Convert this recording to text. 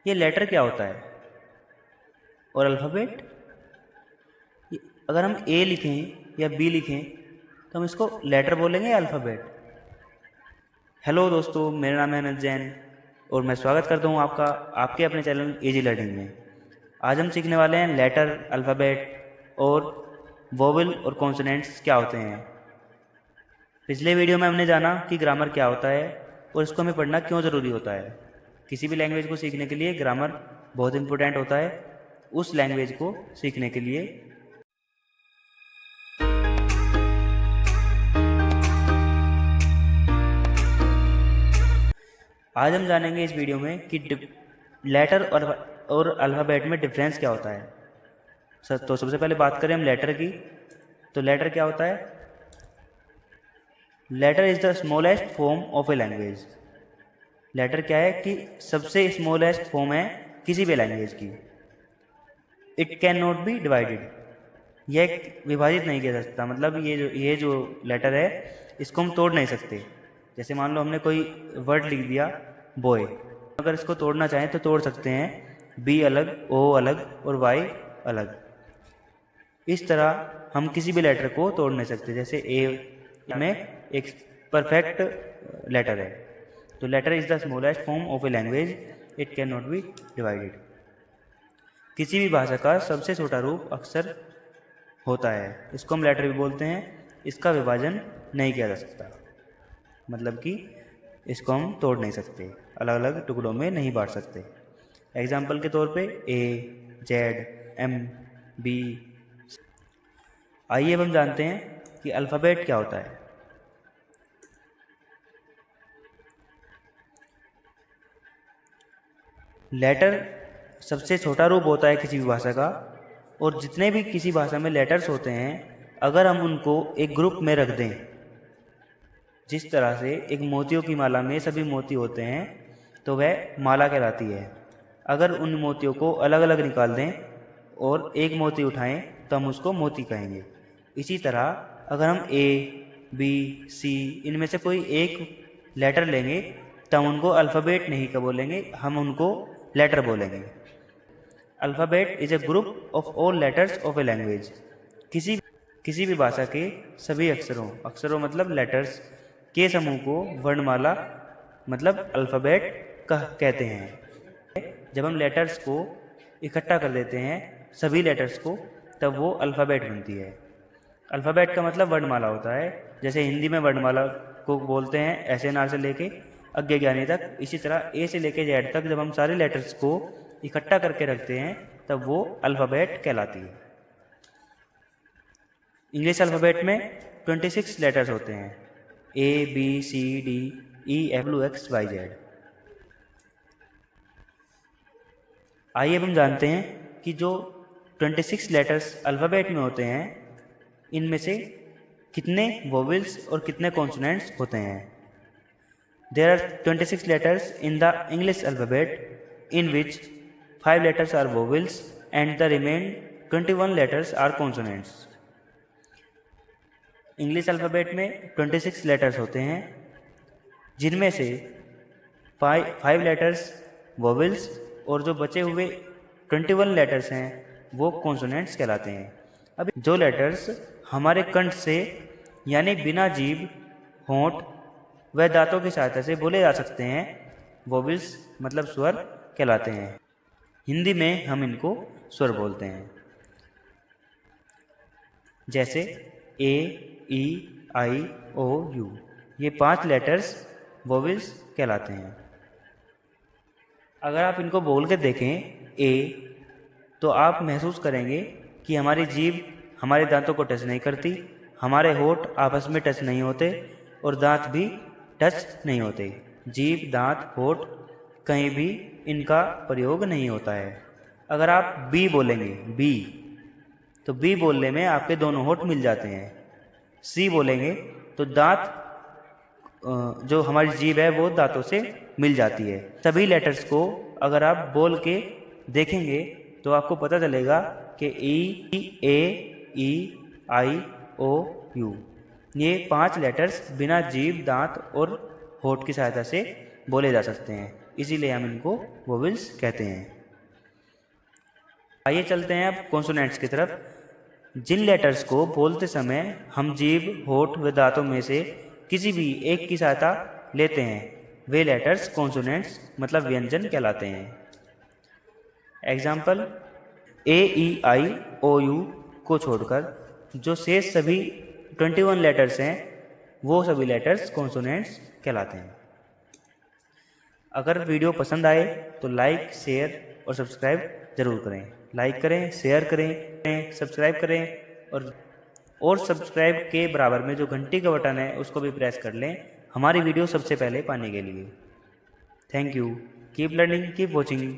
ये लेटर क्या होता है? और अल्फ़ाबेट, अगर हम ए लिखें या बी लिखें तो हम इसको लेटर बोलेंगे या अल्फ़ाबेट? हेलो दोस्तों, मेरा नाम है अनंत जैन और मैं स्वागत करता हूँ आपका आपके अपने चैनल इजी लर्निंग में। आज हम सीखने वाले हैं लेटर, अल्फ़ाबेट और वोवेल और कॉन्सोनेंट्स क्या होते हैं। पिछले वीडियो में हमने जाना कि ग्रामर क्या होता है और इसको हमें पढ़ना क्यों ज़रूरी होता है। किसी भी लैंग्वेज को सीखने के लिए ग्रामर बहुत इंपॉर्टेंट होता है उस लैंग्वेज को सीखने के लिए। आज हम जानेंगे इस वीडियो में कि लेटर और अल्फ़ाबेट में डिफरेंस क्या होता है। तो सबसे पहले बात करें हम लेटर की, तो लेटर क्या होता है? Letter is the smallest form of a language. Letter क्या है कि सबसे स्मॉलेस्ट फॉर्म है किसी भी लैंग्वेज की। It can not be divided, यह विभाजित नहीं किया जा सकता। मतलब ये जो लेटर है इसको हम तोड़ नहीं सकते। जैसे मान लो हमने कोई वर्ड लिख दिया बॉय, अगर इसको तोड़ना चाहें तो तोड़ सकते हैं, बी अलग, ओ अलग और वाई अलग। इस तरह हम किसी भी लेटर को तोड़ नहीं सकते। जैसे ए में एक परफेक्ट लेटर है, तो letter is the smallest form of a language, it can not be divided. किसी भी भाषा का सबसे छोटा रूप अक्षर होता है, इसको हम लेटर भी बोलते हैं। इसका विभाजन नहीं किया जा सकता, मतलब कि इसको हम तोड़ नहीं सकते, अलग अलग टुकड़ों में नहीं बांट सकते। एग्जाम्पल के तौर पे ए, जेड, एम, बी। आइए अब हम जानते हैं कि अल्फ़ाबेट क्या होता है। लेटर सबसे छोटा रूप होता है किसी भी भाषा का, और जितने भी किसी भाषा में लेटर्स होते हैं अगर हम उनको एक ग्रुप में रख दें, जिस तरह से एक मोतियों की माला में सभी मोती होते हैं तो वह माला कहलाती है। अगर उन मोतियों को अलग अलग निकाल दें और एक मोती उठाएं तो हम उसको मोती कहेंगे। इसी तरह अगर हम ए, बी, सी इनमें से कोई एक लेटर लेंगे तो हम उनको अल्फ़ाबेट नहीं का बोलेंगे, हम उनको लेटर बोलेंगे। Alphabet is a group of all letters of a language. किसी भी भाषा के सभी अक्षरों मतलब लेटर्स के समूह को वर्णमाला मतलब अल्फ़ाबेट कहते हैं। जब हम लेटर्स को इकट्ठा कर देते हैं सभी लेटर्स को, तब वो अल्फ़ाबेट बनती है। अल्फ़ाबेट का मतलब वर्णमाला होता है। जैसे हिंदी में वर्णमाला को बोलते हैं ऐसे नार से लेके अज्ञे ज्ञानी तक, इसी तरह ए से लेके जेड तक जब हम सारे लेटर्स को इकट्ठा करके रखते हैं तब वो अल्फ़ाबेट कहलाती है। इंग्लिश अल्फ़ाबेट में 26 लेटर्स होते हैं, A, B, C, D, E, F, W, X, Y, Z. आइए अब हम जानते हैं कि जो 26 लेटर्स अल्फ़ाबेट में होते हैं इनमें से कितने वोवेल्स और कितने कॉन्सोनेंट्स होते हैं। There are 26 letters in the English alphabet in which 5 letters are vowels and the remaining 21 letters are consonants। English alphabet में 26 लेटर्स होते हैं जिनमें से 5 लेटर्स वोवेल्स और जो बचे हुए 21 लेटर्स हैं वो कॉन्सोनेंट्स कहलाते हैं। अब जो लेटर्स हमारे कंठ से यानी बिना जीभ, होंठ व दांतों की सहायता से बोले जा सकते हैं वोवेल्स मतलब स्वर कहलाते हैं। हिंदी में हम इनको स्वर बोलते हैं। जैसे ए, ई, आई, ओ, यू, ये 5 लेटर्स वोवेल्स कहलाते हैं। अगर आप इनको बोल के देखें ए, तो आप महसूस करेंगे कि हमारी जीभ हमारे दांतों को टच नहीं करती, हमारे होंठ आपस में टच नहीं होते और दांत भी टच नहीं होते। जीभ, दांत, होंठ कहीं भी इनका प्रयोग नहीं होता है। अगर आप बी बोलेंगे बी, तो बी बोलने में आपके दोनों होंठ मिल जाते हैं। सी बोलेंगे तो दांत जो हमारी जीभ है वो दांतों से मिल जाती है। सभी लेटर्स को अगर आप बोल के देखेंगे तो आपको पता चलेगा कि ई, ए, ई, आई, ओ, यू, ये 5 लेटर्स बिना जीभ, दांत और होंठ की सहायता से बोले जा सकते हैं। इसीलिए हम इनको वोवेल्स कहते हैं। आइए चलते हैं अब कॉन्सोनेंट्स की तरफ। जिन लेटर्स को बोलते समय हम जीभ, होठ व दांतों में से किसी भी एक की सहायता लेते हैं वे लेटर्स कॉन्सोनेंट्स मतलब व्यंजन कहलाते हैं। Example, A, E, I, O, you को छोड़कर जो शेष सभी 21 लेटर्स हैं वो सभी लेटर्स कॉन्सोनेंट्स कहलाते हैं। अगर वीडियो पसंद आए तो लाइक, शेयर और सब्सक्राइब जरूर करें। लाइक करें, शेयर करें, सब्सक्राइब करें और सब्सक्राइब के बराबर में जो घंटी का बटन है उसको भी प्रेस कर लें हमारी वीडियो सबसे पहले पाने के लिए। Thank you. Keep learning, keep watching.